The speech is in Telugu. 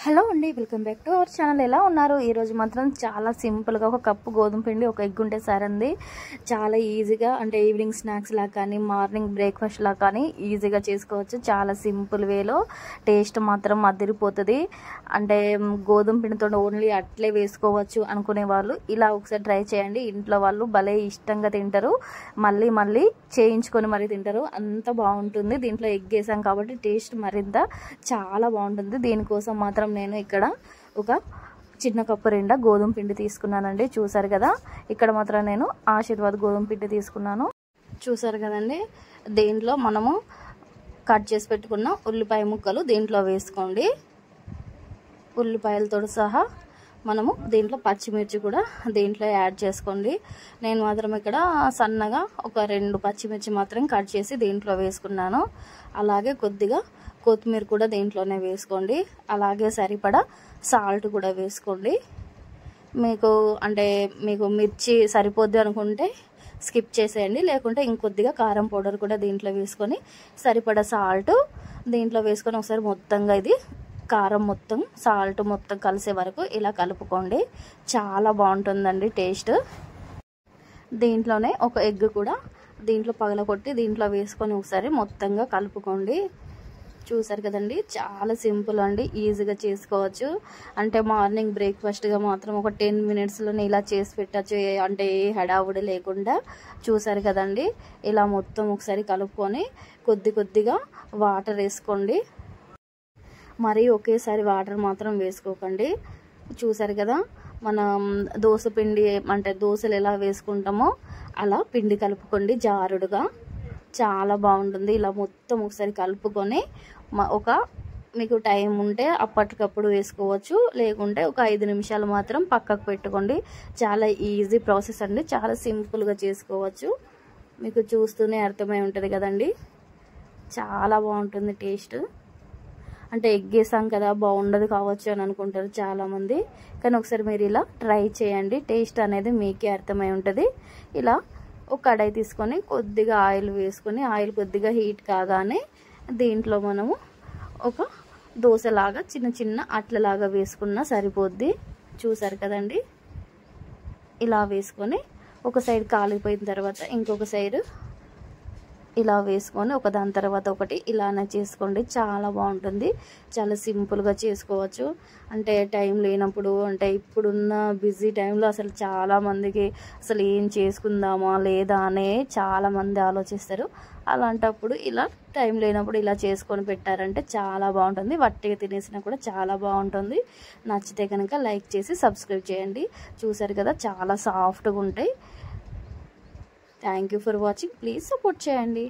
హలో అండి, welcome back to our channel. ఎలా ఉన్నారు? ఈరోజు మాత్రం చాలా సింపుల్గా ఒక కప్పు గోధుమ పిండి, ఒక ఎగ్ ఉంటే సరండి. చాలా ఈజీగా, అంటే ఈవినింగ్ స్నాక్స్ లా కానీ మార్నింగ్ బ్రేక్ఫాస్ట్ లా కానీ ఈజీగా చేసుకోవచ్చు. చాలా సింపుల్ వేలో టేస్ట్ మాత్రం అదిరిపోతుంది. అంటే గోధుమ పిండితో ఓన్లీ అట్లే వేసుకోవచ్చు అనుకునే వాళ్ళు ఇలా ఒకసారి ట్రై చేయండి. ఇంట్లో వాళ్ళు భలే ఇష్టంగా తింటారు, మళ్ళీ మళ్ళీ చేయించుకొని మరీ తింటారు. అంత బాగుంటుంది. దీంట్లో ఎగ్ వేసాం కాబట్టి టేస్ట్ మరింత చాలా బాగుంటుంది. దీనికోసం మాత్రం నేను ఇక్కడ ఒక చిన్న కప్పు నిండా గోధుమ పిండి తీసుకున్నానండి. చూసారు కదా, ఇక్కడ మాత్రం నేను ఆశీర్వాద్ గోధుమ పిండి తీసుకున్నాను. చూసారు కదండి, దీంట్లో మనము కట్ చేసి పెట్టుకున్న ఉల్లిపాయ ముక్కలు దీంట్లో వేసుకోండి. ఉల్లిపాయలతో సహా మనము దీంట్లో పచ్చిమిర్చి కూడా దీంట్లో యాడ్ చేసుకోండి. నేను మాత్రం ఇక్కడ సన్నగా ఒక 2 పచ్చిమిర్చి మాత్రం కట్ చేసి దీంట్లో వేసుకున్నాను. అలాగే కొద్దిగా కొత్తిమీర కూడా దీంట్లోనే వేసుకోండి. అలాగే సరిపడా సాల్ట్ కూడా వేసుకోండి. మీకు మిర్చి సరిపోద్ది అనుకుంటే స్కిప్ చేసేయండి, లేకుంటే ఇంకొద్దిగా కారం పౌడర్ కూడా దీంట్లో వేసుకొని సరిపడా సాల్ట్ దీంట్లో వేసుకొని ఒకసారి మొత్తంగా ఇది కారం మొత్తం సాల్ట్ మొత్తం కలిసే వరకు ఇలా కలుపుకోండి. చాలా బాగుంటుందండి టేస్ట్. దీంట్లోనే ఒక ఎగ్ కూడా దీంట్లో పగలగొట్టి దీంట్లో వేసుకొని ఒకసారి మొత్తంగా కలుపుకోండి. చూసారు కదండి, చాలా సింపుల్ అండి, ఈజీగా చేసుకోవచ్చు. అంటే మార్నింగ్ బ్రేక్ఫాస్ట్గా మాత్రం ఒక 10 మినిట్స్లోనే ఇలా చేసి పెట్టచ్చు, అంటే ఏ హడావుడి లేకుండా. చూసారు కదండి, ఇలా మొత్తం ఒకసారి కలుపుకొని కొద్దిగా వాటర్ వేసుకోండి. మరి ఒకేసారి వాటర్ మాత్రం వేసుకోకండి. చూసారు కదా, మనం దోశ పిండి అంటే దోశలు ఎలా వేసుకుంటామో అలా పిండి కలుపుకోండి జారుడుగా. చాలా బాగుంటుంది. ఇలా మొత్తం ఒకసారి కలుపుకొని మీకు టైం ఉంటే అప్పటికప్పుడు వేసుకోవచ్చు, లేకుంటే ఒక 5 నిమిషాలు మాత్రం పక్కకు పెట్టుకోండి. చాలా ఈజీ ప్రాసెస్ అండి, చాలా సింపుల్గా చేసుకోవచ్చు. మీకు చూస్తూనే అర్థమై ఉంటుంది కదండి, చాలా బాగుంటుంది టేస్ట్. అంటే ఎగ్ వేసాం కదా బాగుండదు కావచ్చు అని అనుకుంటారు చాలామంది, కానీ ఒకసారి మీరు ఇలా ట్రై చేయండి, టేస్ట్ అనేది మీకే అర్థమై ఉంటుంది. ఇలా ఒక కడాయి తీసుకొని కొద్దిగా ఆయిల్ వేసుకొని, ఆయిల్ కొద్దిగా హీట్ కాగానే దీంట్లో మనము ఒక దోశలాగా చిన్న అట్లలాగా వేసుకున్నా సరిపోద్ది. చూసారు కదండి, ఇలా వేసుకొని ఒక సైడ్ కాలిపోయిన తర్వాత ఇంకొక సైడ్ ఇలా వేసుకొని ఒకదాని తర్వాత ఒకటి ఇలానే చేసుకోండి. చాలా బాగుంటుంది, చాలా సింపుల్గా చేసుకోవచ్చు. అంటే టైం లేనప్పుడు, అంటే ఇప్పుడున్న బిజీ టైంలో అసలు చాలామందికి అసలు ఏం చేసుకుందామా లేదా అనే చాలామంది ఆలోచిస్తారు. అలాంటప్పుడు ఇలా టైం లేనప్పుడు ఇలా చేసుకొని పెట్టారంటే చాలా బాగుంటుంది. వట్టిగా తినేసినా కూడా చాలా బాగుంటుంది. నచ్చితే కనుక లైక్ చేసి సబ్స్క్రైబ్ చేయండి. చూసారు కదా, చాలా సాఫ్ట్గా ఉంటాయి. Thank you for watching. Please support చేయండి.